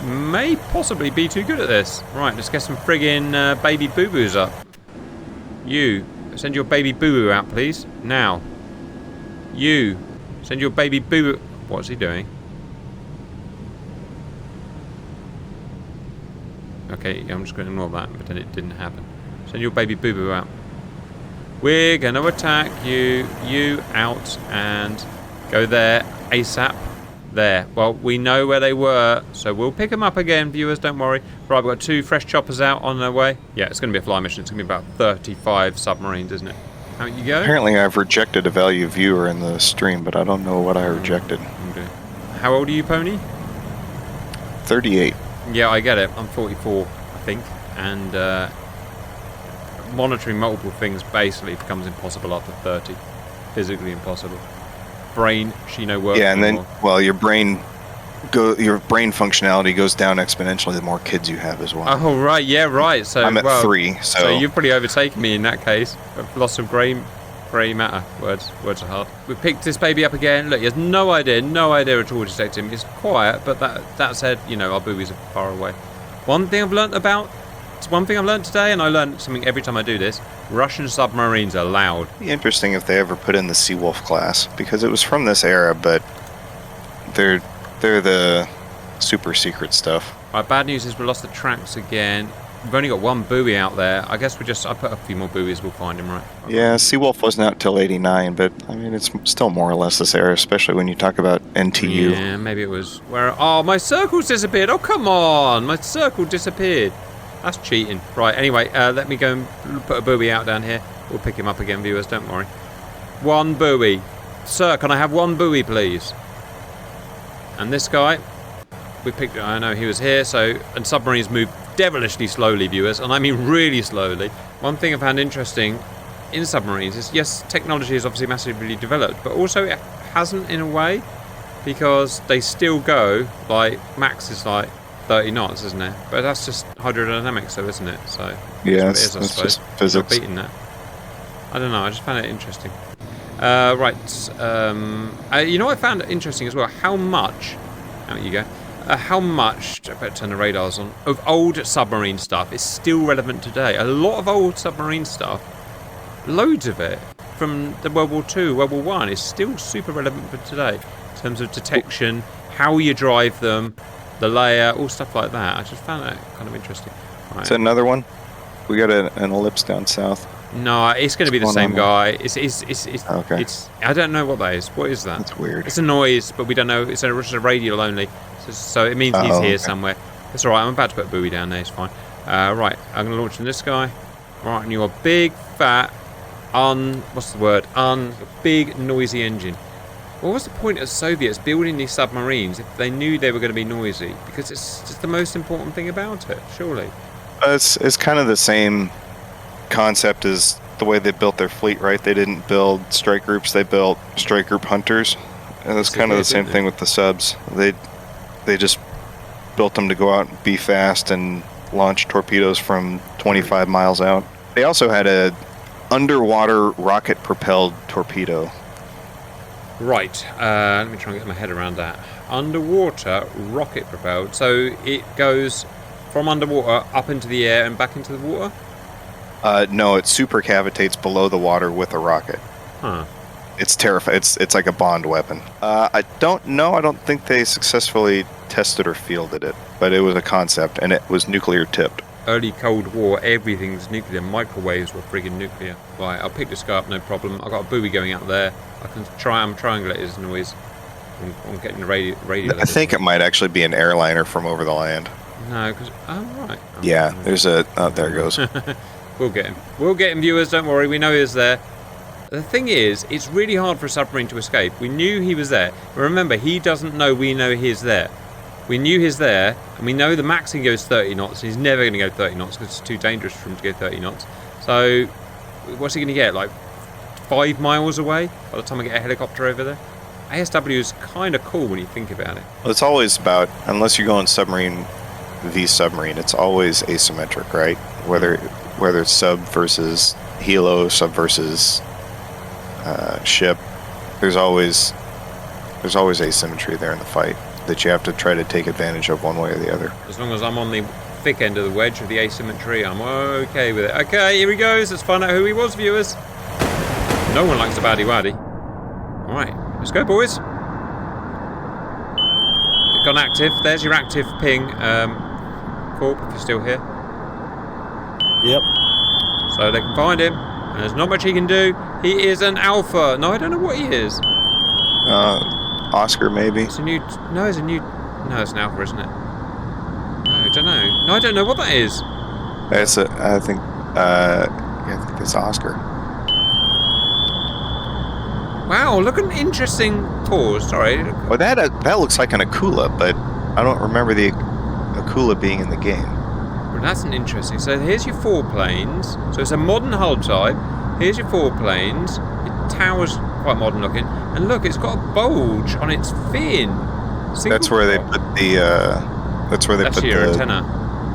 May possibly be too good at this. Right, let's get some friggin' baby boo-boos up. You, send your baby boo-boo out, please. Now. You, send your baby boo-boo... What's he doing? Okay, I'm just going to ignore that, but then it didn't happen. Send your baby boo-boo out. We're going to attack you. You out and go there ASAP. There. Well, we know where they were, so we'll pick them up again, viewers, don't worry. Right, we've got 2 fresh choppers out on their way. Yeah, it's going to be a fly mission. It's going to be about 35 submarines, isn't it? How you go? Apparently I've rejected a value viewer in the stream, but I don't know what I rejected. Okay. How old are you, Pony? 38. Yeah, I get it. I'm 44, I think. And monitoring multiple things basically becomes impossible after 30. Physically impossible. Brain, she no work. Yeah, and then, well, your brain functionality goes down exponentially the more kids you have as well. Oh, right, yeah, right. So I'm at 3, so... So you've pretty overtaken me in that case. I've lost some grey matter. Words are hard. We picked this baby up again. Look, he has no idea at all to detect him. It's quiet, but that said, you know, our boobies are far away. One thing I've learnt today, and I learn something every time I do this, Russian submarines are loud. It'd be interesting if they ever put in the Seawolf class, because it was from this era, but they're the super secret stuff. Right, bad news is we lost the tracks again. We've only got 1 buoy out there. I guess I put a few more buoys, we'll find him, right? Yeah, Seawolf wasn't out till 89, but I mean, it's still more or less this era, especially when you talk about NTU. Yeah, maybe it was where... Oh, my circle's disappeared. Oh, come on. My circle disappeared. That's cheating. Right, anyway, let me go and put a buoy out down here. We'll pick him up again, viewers, don't worry. 1 buoy. Sir, can I have 1 buoy, please? And this guy, I know he was here, and submarines move devilishly slowly, viewers, and I mean really slowly. One thing I found interesting in submarines is, yes, technology is obviously massively developed, but also it hasn't in a way, because they still go, like, max is like 30 knots, isn't it? But that's just hydrodynamics, though, isn't it? So yeah, that's what it is, I suppose. Just physics. Beating that. I don't know. I just found it interesting. Right. You know what I found interesting as well? How much? Out you go. How much? I better turn the radars on. Of old submarine stuff is still relevant today. A lot of old submarine stuff, loads of it from the World War II, World War I, is still super relevant for today in terms of detection, how you drive them, the layer, all stuff like that. I just found that kind of interesting. Right. Is that another one? We got an ellipse down south. No, it's going to be the same guy. Okay. I don't know what that is. What is that? That's weird. It's a noise, but we don't know. It's a radial only, so it means he's here somewhere. It's all right. I'm about to put a buoy down there. It's fine. Right, I'm going to launch on this guy. Right, and you're a big, fat, big, noisy engine. What was the point of Soviets building these submarines if they knew they were going to be noisy? Because it's just the most important thing about it, surely. It's kind of the same concept as the way they built their fleet, right? They didn't build strike groups, they built strike group hunters. And it's kind of the same thing with the subs. They just built them to go out and be fast and launch torpedoes from 25 miles out. They also had a underwater rocket propelled torpedo. Right, let me try and get my head around that. Underwater rocket propelled, so it goes from underwater up into the air and back into the water? No, it supercavitates below the water with a rocket. Huh. It's terrifying. It's like a Bond weapon. I don't know. I don't think they successfully tested or fielded it, but it was a concept, and it was nuclear tipped. Early Cold War, everything's nuclear. Microwaves were friggin' nuclear. Right, I'll pick this guy up, no problem. I've got a buoy going out there. I can try and triangulate his noise. I'm getting the radio. I think it might actually be an airliner from over the land. No, because... Oh, right. Oh, yeah, there's a... Oh, there it goes. We'll get him. We'll get him, viewers. Don't worry. We know he's there. The thing is, it's really hard for a submarine to escape. We knew he was there. But remember, he doesn't know we know he's there. We knew he's there, and we know the maxing goes 30 knots. He's never going to go 30 knots because it's too dangerous for him to go 30 knots. So, what's he going to get? Like 5 miles away by the time I get a helicopter over there? ASW is kind of cool when you think about it. Well, it's always about, unless you're going submarine v submarine, it's always asymmetric, right? Whether it's sub versus helo, sub versus ship, there's always asymmetry there in the fight that you have to try to take advantage of one way or the other. As long as I'm on the thick end of the wedge of the asymmetry, I'm okay with it. Okay, here he goes. Let's find out who he was, viewers. No one likes a baddie waddy. Alright, let's go, boys. It's gone active. There's your active ping, Corp, if you're still here. Yep. So they can find him, and there's not much he can do. He is an alpha. No, I don't know what he is. Oscar, maybe? It's a new... No, it's a new... No, it's an alpha, isn't it? No, I don't know. No, I don't know what that is. I think it's Oscar. Wow, look at an interesting pause. Sorry. Well, that looks like an Akula, but I don't remember the Akula being in the game. Well, that's an interesting... So here's your 4 planes. So it's a modern hull type. Here's your 4 planes. It towers quite modern looking. And look, it's got a bulge on its fin. That's where they put the... That's your antenna.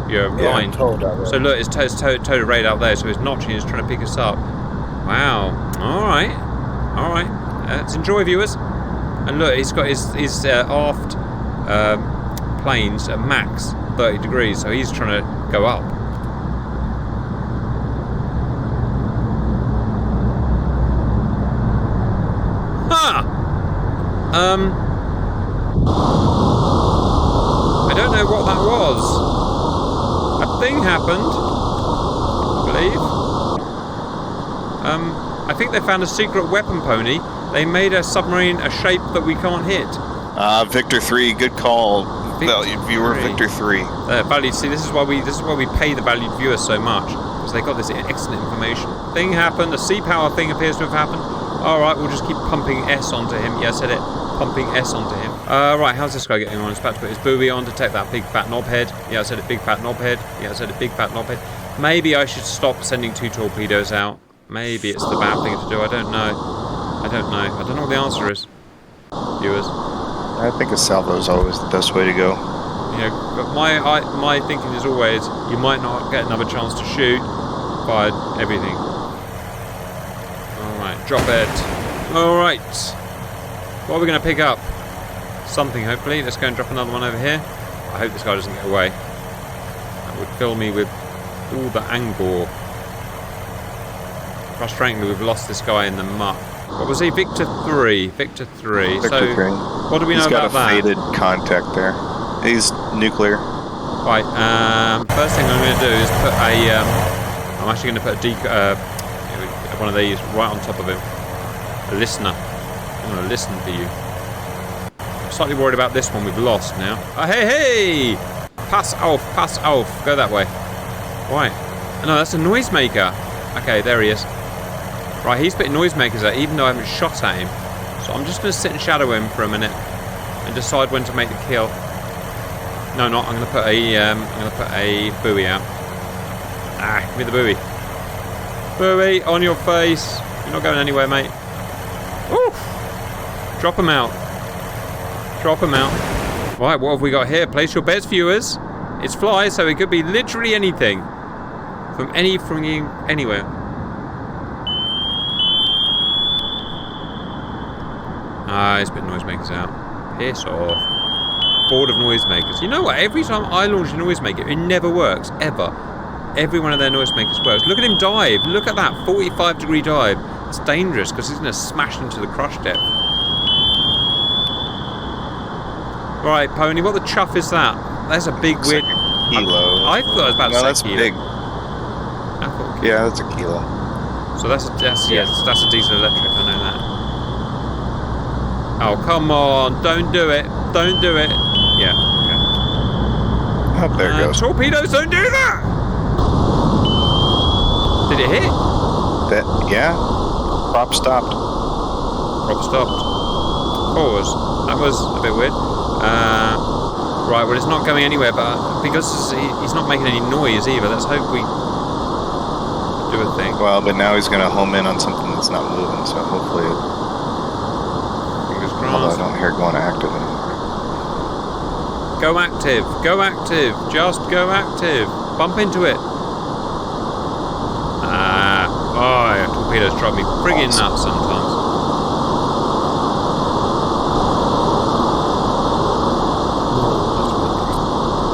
Your line. So look, it's towed right out there. So it's notching. It's trying to pick us up. Wow. All right. Let's enjoy, viewers. And look, he's got his aft planes at max 30 degrees, so he's trying to go up. I don't know what that was. A thing happened, I believe. I think they found a secret weapon pony. They made a submarine a shape that we can't hit. Victor 3, good call. Valued viewer, Victor 3. Valued. See, this is why we pay the valued viewers so much, because they got this excellent information. Thing happened. A sea power thing appears to have happened. All right, we'll just keep pumping S onto him. Yeah, I said it. Pumping S onto him. Right, how's this guy getting on? He's about to put his buoy on to take that big fat knobhead. Yeah, I said it. Big fat knobhead. Yeah, I said it. Big fat knobhead. Maybe I should stop sending 2 torpedoes out. Maybe it's the bad thing to do. I don't know. I don't know what the answer is, viewers. I think a salvo is always the best way to go. You know, but my thinking is always you might not get another chance to shoot. Fired everything. All right, drop it. All right. What are we going to pick up? Something, hopefully. Let's go and drop another one over here. I hope this guy doesn't get away. That would fill me with all the anger. Frustratingly, we've lost this guy in the muck. What was he? Victor 3. Victor 3. Victor 3. What do we know about that? He's got a faded contact there. He's nuclear. Right. First thing I'm going to do is put a... I'm actually going to put a one of these right on top of him. A listener. I'm going to listen for you. I'm slightly worried about this one we've lost now. Hey! Pass off. Go that way. Right. No, that's a noisemaker. Okay, there he is. Right, he's putting noisemakers out, even though I haven't shot at him. So I'm just going to sit and shadow him for a minute and decide when to make the kill. No, not. I'm going to put a buoy out. Give me the buoy. Buoy on your face. You're not going anywhere, mate. Oof. Drop him out. Right, what have we got here? Place your bets, viewers. It's fly, so it could be literally anything. From anywhere. He's putting noisemakers out. Piss off. bored of noisemakers. You know what? Every time I launch a noisemaker, it never works, ever. Every one of their noisemakers works. Look at him dive. Look at that 45-degree dive. It's dangerous because he's going to smash into the crush depth. Right, Pony, what the chuff is that? There's a big weird... Kilo. I thought I was about to say that's kilo. big. I thought kilo. Yeah, that's a kilo. So that's a diesel electric, I know that. Oh, come on, don't do it. Don't do it. Yeah, okay. Oh, there it goes. Torpedoes, don't do that! Did it hit? Yeah. Prop stopped. Prop stopped. Pause. That was a bit weird. Right, well, it's not going anywhere, but because he's not making any noise either, let's hope we do a thing. Well, but now he's going to home in on something that's not moving, so hopefully it... Fingers Although I crossed. don't hear it going active anymore. Go active. Go active. Just go active. Bump into it. Torpedoes drive me friggin' nuts sometimes.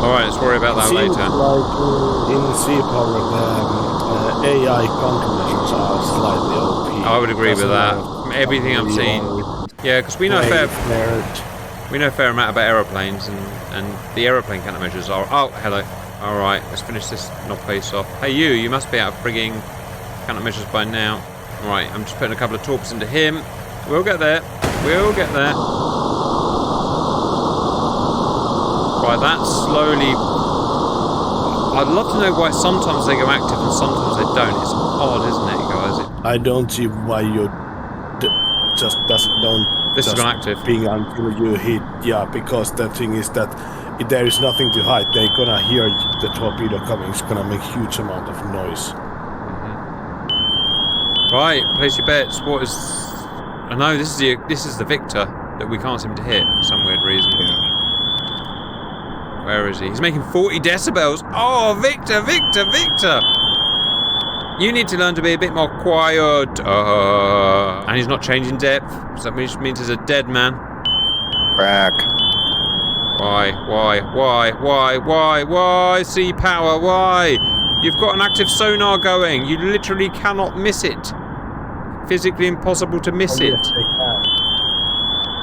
Alright, let's worry about that later. Seems like in sea power the AI countermeasures are slightly OP. I would agree with that. From everything I've seen. Yeah, because we know a fair amount about aeroplanes, and the aeroplane countermeasures are... Oh, hello. Alright, let's finish this knob face off. Hey you must be out of frigging countermeasures by now. Right, I'm just putting a couple of torps into him. We'll get there. We'll get there. Right, that's slowly... I'd love to know why sometimes they go active and sometimes they don't. It's odd, isn't it, guys? I don't see why you just don't... This has just gone active. Ping until you hit... Yeah, because the thing is that if there is nothing to hide. They're gonna hear the torpedo coming. It's gonna make huge amount of noise. Right, place your bets. What is... I know, this is the Victor that we can't seem to hit for some weird reason. Yeah. Where is he? He's making 40 decibels. Oh, Victor, Victor, Victor! You need to learn to be a bit more quiet. And he's not changing depth. So that means he's a dead man. Crack. Why? Sea power, why? You've got an active sonar going. You literally cannot miss it. Physically impossible to miss it. Yes, they can.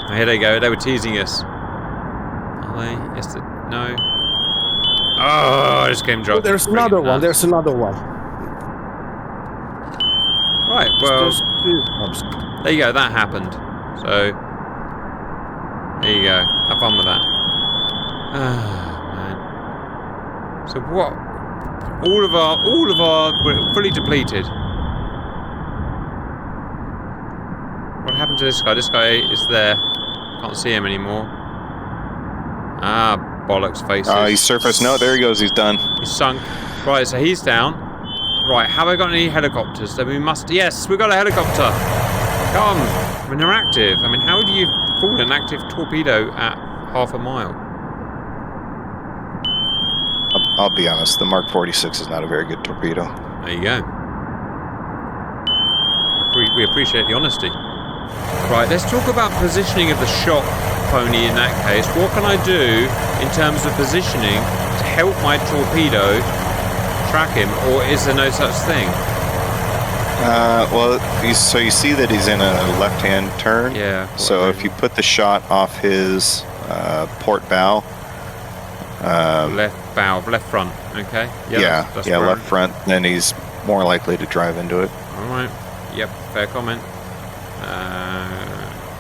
Oh, here they go. They were teasing us. Are they? Yes, no. Oh, I just came drunk. Oh, there's another one. There's another one. Right, well, There's two. there you go. That happened. So, there you go. Have fun with that. Ah, man. So what? All of our, we're fully depleted. What happened to this guy? This guy is there. Can't see him anymore. Ah, bollocks faces. He's surfaced. No, there he goes. He's done. He's sunk. Right, so he's down. Right, have I got any helicopters? Then we must... Yes, we've got a helicopter. Come. I mean, they're active. I mean, how do you fool an active torpedo at half a mile? I'll be honest. The Mark 46 is not a very good torpedo. There you go. We appreciate the honesty. Right, let's talk about positioning of the shot, Pony, in that case. What can I do in terms of positioning to help my torpedo track him, or is there no such thing? Well, so you see that he's in a left-hand turn. Yeah. So if you put the shot off his port bow. Left bow, left front. Okay. Yeah, that's left front. Then he's more likely to drive into it. All right. Yep. Fair comment.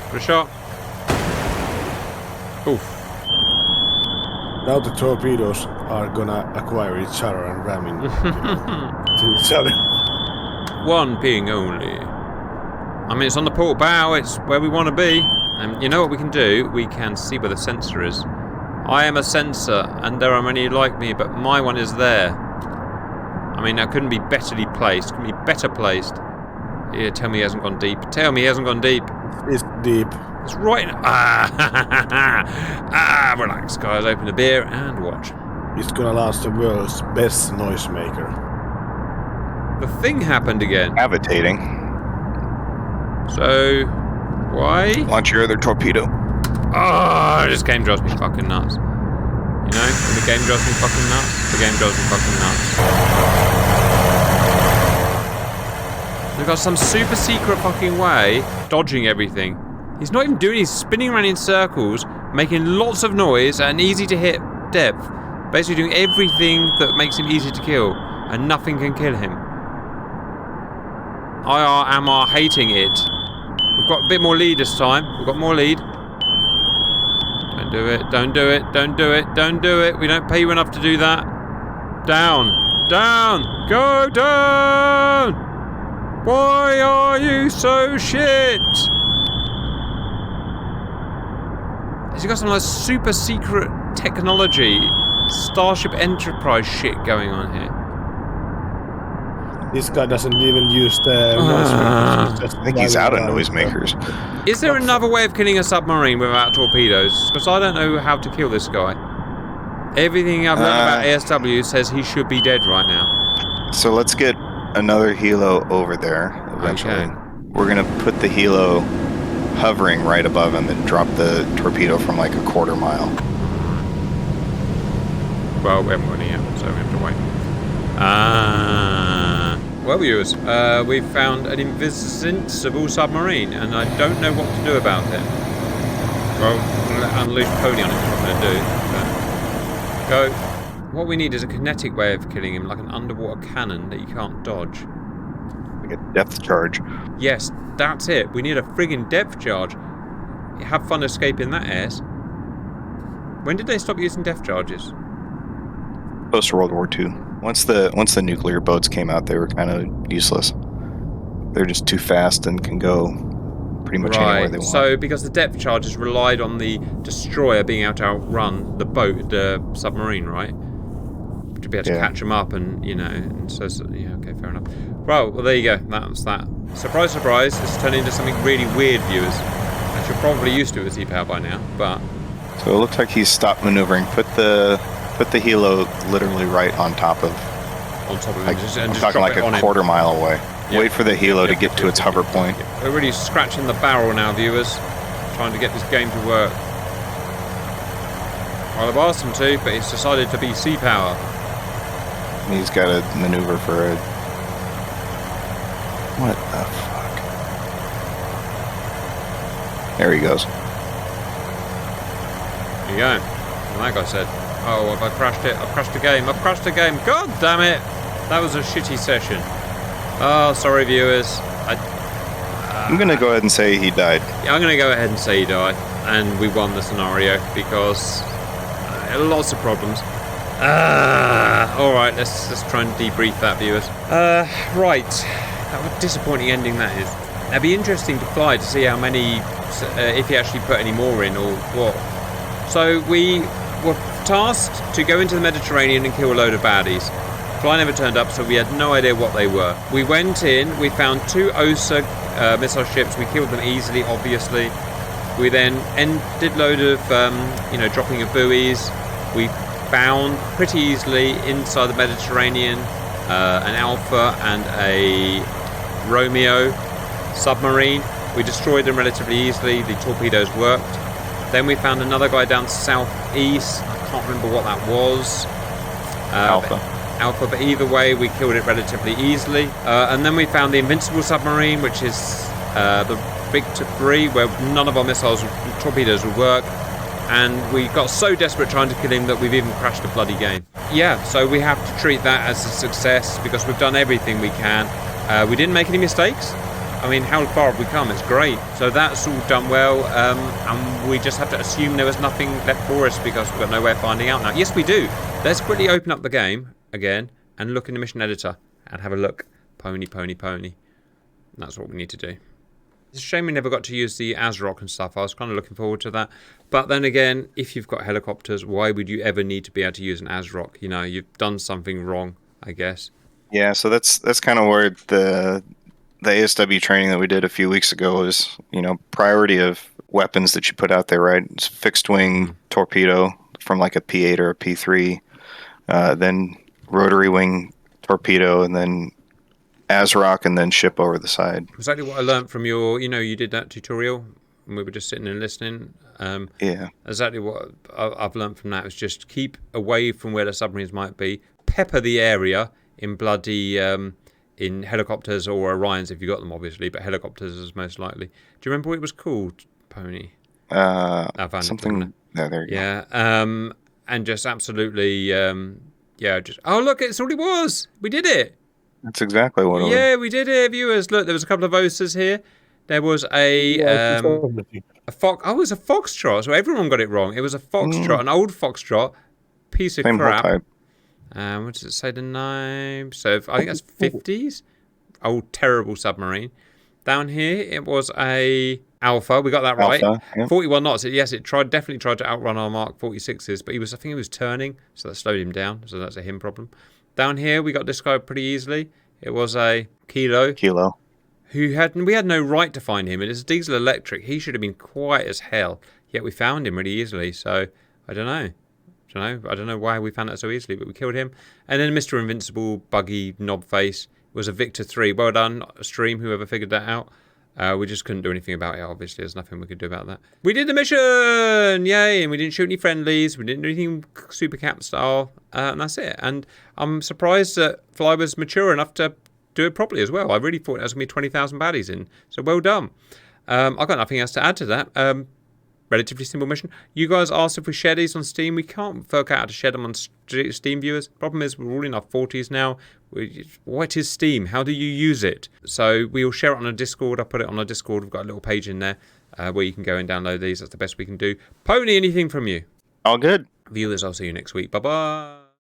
Put a shot. Oof. Now the torpedoes are gonna acquire each other and ram into each other. One ping only. I mean, it's on the port bow. It's where we want to be. And you know what we can do? We can see where the sensor is. I am a sensor, and there are many like me, but my one is there. I mean, that couldn't be betterly placed. Couldn't be better placed. Yeah, tell me he hasn't gone deep. Tell me he hasn't gone deep. It's deep. It's right. Relax, guys. Open the beer and watch. It's gonna last the world's best noisemaker. The thing happened again. Cavitating. So, why? Launch your other torpedo. Oh, this game drives me fucking nuts. You know, when the game drives me fucking nuts, the game drives me fucking nuts. They've got some super secret fucking way dodging everything. He's not even doing, he's spinning around in circles, making lots of noise at an easy to hit depth. Basically doing everything that makes him easy to kill, and nothing can kill him. I am hating it. We've got a bit more lead this time. We've got more lead. Don't do it, don't do it, don't do it, don't do it. We don't pay you enough to do that. Down, down, go down! Why are you so shit? Has he got some like super secret technology, Starship Enterprise shit going on here? This guy doesn't even use the noisemakers. I think he's out of noisemakers. Is there another way of killing a submarine without torpedoes? Because I don't know how to kill this guy. Everything I've learned about ASW says he should be dead right now. So let's get another helo over there eventually. Okay. We're going to put the helo hovering right above him and drop the torpedo from like a quarter mile. Well, we haven't got any yet, so we have to wait. Well, viewers, we've found an invincible submarine, and I don't know what to do about it. Well, I'm going to unleash Pony on it, is what I'm going to do. But go. What we need is a kinetic way of killing him, like an underwater cannon that you can't dodge. Like a depth charge. Yes, that's it. We need a friggin' depth charge. Have fun escaping that ass. When did they stop using depth charges? Post World War II. Once the nuclear boats came out, they were kind of useless. They're just too fast and can go pretty much anywhere they want. So because the depth charges relied on the destroyer being able to outrun the boat, the submarine, right? To be able to catch them up, and you know, and so yeah, okay, fair enough. Well, there you go. That's that. Surprise, surprise! This turned into something really weird, viewers. And you're probably used to it with Z-Power by now, but. So it looks like he's stopped maneuvering. Put the helo literally right on top of. On top of it, like, and I'm talking like a quarter mile away. Yep. Wait for the helo to get to its hover point. We're really scratching the barrel now, viewers, trying to get this game to work. Well, I've asked him to, but he's decided to be sea power. He's got to maneuver for a. What the fuck? There he goes. There you go. And that guy said, "Oh, have I crashed it? I've crashed the game. I've crashed the game. God damn it! That was a shitty session." Oh, sorry, viewers. I'm going to go ahead and say he died. Yeah, I'm going to go ahead and say he died. And we won the scenario because lots of problems. Alright, let's try and debrief that, viewers. Right. That was a disappointing ending, that is. It'd be interesting to fly to see how many, if he actually put any more in or what. So we were tasked to go into the Mediterranean and kill a load of baddies. Fly never turned up, so we had no idea what they were. We went in, we found 2 OSA missile ships, we killed them easily, obviously. We then did load of, dropping of buoys. We found pretty easily inside the Mediterranean an Alpha and a Romeo submarine. We destroyed them relatively easily, the torpedoes worked. Then we found another guy down southeast, I can't remember what that was. Alpha, but either way we killed it relatively easily. And then we found the Invincible submarine, which is the Victor 3, where none of our missiles and torpedoes would work. And we got so desperate trying to kill him that we've even crashed the bloody game. Yeah, so we have to treat that as a success because we've done everything we can. We didn't make any mistakes. I mean, how far have we come? It's great. So that's all done well, and we just have to assume there was nothing left for us because we've got no way of finding out now. Yes, we do. Let's quickly open up the game again and look in the mission editor and have a look. Pony, pony, pony. That's what we need to do. It's a shame we never got to use the ASROC and stuff. I was kind of looking forward to that. But then again, if you've got helicopters, why would you ever need to be able to use an ASROC? You know, you've done something wrong, I guess. Yeah, so that's kind of where the ASW training that we did a few weeks ago is, priority of weapons that you put out there, right? It's fixed wing torpedo from like a P8 or a P3, then rotary wing torpedo, and then ASROC, and then ship over the side. Exactly what I learned from your, you did that tutorial and we were just sitting and listening. Yeah. Exactly what I've learned from that is just keep away from where the submarines might be. Pepper the area in bloody in helicopters or Orions if you got them, obviously, but helicopters is most likely. Do you remember what it was called, Pony? I found Something. No, there you go. Yeah. And just absolutely, just look, it's all it was. We did it. That's exactly what it was. Yeah, we did it, viewers. Look, there was a couple of OSAs here. There was a fox. Oh, it was a foxtrot. So everyone got it wrong. It was a foxtrot, an old foxtrot, piece of Same crap. whole type. What does it say the name? So I think that's 50s. Old terrible submarine. Down here it was a Alpha. We got that right. Alpha, yeah. 41 knots. Yes, it definitely tried to outrun our Mark 46s, but I think he was turning, so that slowed him down. So that's a him problem. Down here we got this guy pretty easily. It was a Kilo. We had no right to find him. It is diesel electric. He should have been quiet as hell. Yet we found him really easily. So I don't know. I don't know why we found that so easily, but we killed him. And then Mr. Invincible, buggy knob face, was a Victor 3. Well done, stream, whoever figured that out. We just couldn't do anything about it, obviously. There's nothing we could do about that. We did the mission! Yay! And we didn't shoot any friendlies. We didn't do anything super cap style. And that's it. And I'm surprised that Fly was mature enough to do it properly as well. I really thought there was going to be 20,000 baddies in. So well done. I've got nothing else to add to that. Relatively simple mission. You guys asked if we share these on Steam. We can't work out how to share them on Steam, viewers. Problem is, we're all in our 40s now. What is Steam? How do you use it? So we'll share it on a Discord. I'll put it on a Discord. We've got a little page in there where you can go and download these. That's the best we can do. Pony, anything from you? All good. Viewers, I'll see you next week. Bye-bye.